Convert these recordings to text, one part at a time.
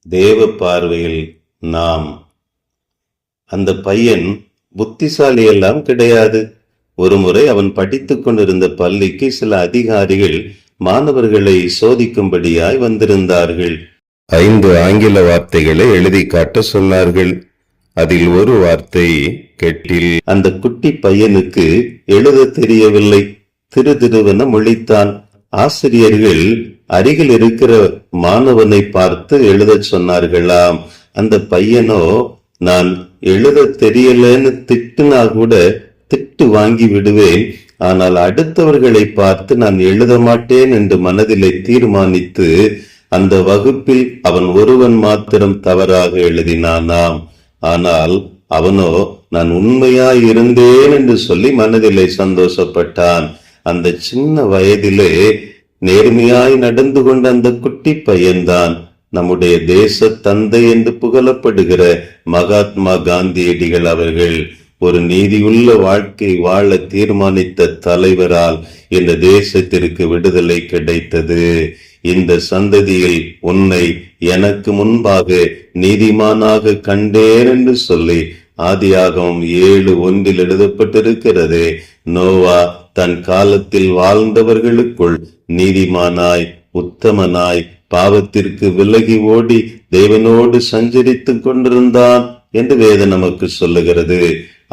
தேவ பார்வையில் நாம் அந்த பையன் புத்திசாலி எல்லாம் கிடையாது. ஒருமுறை அவன் படித்துக் கொண்டிருந்த பள்ளிக்கு சில அதிகாரிகள் மாணவர்களை சோதிக்கும்படியாய் வந்திருந்தார்கள். 5 ஆங்கில வார்த்தைகளை எழுதி காட்ட சொன்னார்கள். அதில் ஒரு வார்த்தை கெட்டில். அந்த குட்டி பையனுக்கு எழுத தெரியவில்லை. திருதிருவென முழித்தான். ஆசிரியர்கள் அருகில் இருக்கிற மாணவனை பார்த்து எழுதச் சொன்னார்களாம். அந்த பையனோ, நான் எழுத தெரியலன்னு திட்டுனா கூட திட்டு வாங்கி விடுவேன், ஆனால் அடுத்தவர்களை பார்த்து நான் எழுத மாட்டேன் என்று மனதிலே தீர்மானித்து அந்த வகுப்பில் அவன் ஒருவன் மாத்திரம் தவறாக எழுதினானாம். ஆனால் அவனோ நான் உண்மையாய் இருந்தேன் என்று சொல்லி மனதிலே சந்தோஷப்பட்டான். அந்த சின்ன வயதிலே நேர்மையாய் நடந்து கொண்ட அந்த குட்டி பையன்தான் நம்முடைய தேச தந்தை என்று புகழப்படுகிற மகாத்மா காந்தியடிகள் அவர்கள். ஒரு நீதியுள்ள வாழ்க்கை வாழ தீர்மானித்த தலைவரால் இந்த தேசத்திற்கு விடுதலை கிடைத்தது. இந்த சந்ததியில் உன்னை எனக்கு முன்பாக நீதிமானாக கண்டேன் என்று சொல்லி ஆதியாகமம் 7:1 எழுதப்பட்டிருக்கிறது. நோவா தன் காலத்தில் வாழ்ந்தவர்களுக்குள் நீதிமானாய், உத்தமனாய், பாவத்திற்கு விலகி ஓடி தேவனோடு சஞ்சரித்துக் கொண்டிருந்தான் என்று வேதம் நமக்கு சொல்லுகிறது.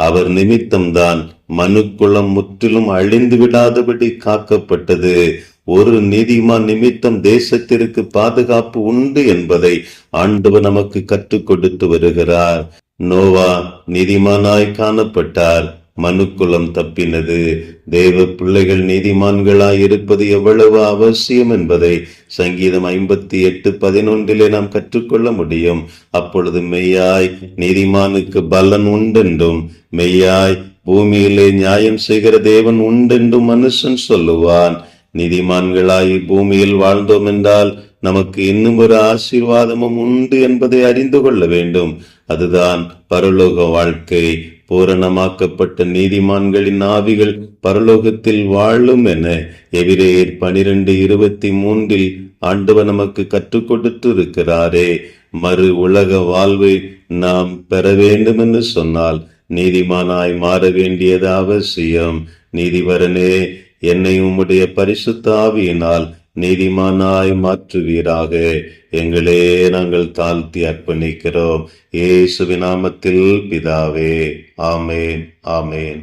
அவர் நிமித்தம்தான் மனுக்குளம் முற்றிலும் அழிந்து விடாதபடி காக்கப்பட்டது. ஒரு நீதிமான் நிமித்தம் தேசத்திற்கு பாதுகாப்பு உண்டு என்பதை ஆண்டவர் நமக்கு கற்றுக் கொடுத்து வருகிறார். நோவா நீதிமானாய் காணப்பட்டார், மனுக்குலம் தப்பினது. தேவ பிள்ளைகள் நீதிமான்களாய் இருப்பது எவ்வளவு அவசியம் என்பதை சங்கீதம் 58:11 நாம் கற்றுக்கொள்ள முடியும். அப்பொழுது மெய்யாய் நீதிமானுக்கு பலன் உண்டென்றும், மெய்யாய் பூமியிலே நியாயம் செய்கிற தேவன் உண்டென்றும் மனுஷன் சொல்லுவான். நீதிமான்களாய் பூமியில் வாழ்ந்தோம் என்றால் நமக்கு இன்னும் ஒரு ஆசீர்வாதமும் உண்டு என்பதை அறிந்து கொள்ள வேண்டும். அதுதான் பரலோக வாழ்க்கை. பூரணமாக்கப்பட்ட நீதிமான்களின் ஆவிகள் பரலோகத்தில் வாழும் என எபிரேயர் 12:23 ஆண்டவர் நமக்கு கற்றுக் கொடுத்து இருக்கிறாரே. மறு உலக வாழ்வை நாம் பெற வேண்டும் என்று சொன்னால் நீதிமானாய் மாற வேண்டியது அவசியம். நீதிபரனே, என்னை உம்முடைய பரிசுத்த ஆவியினால் நீதிமானாய் மாற்றுவீராக. எங்களே நாங்கள் தாழ்த்தி அர்ப்பணிக்கிறோம். இயேசுவின் நாமத்தில் பிதாவே. ஆமேன், ஆமேன்.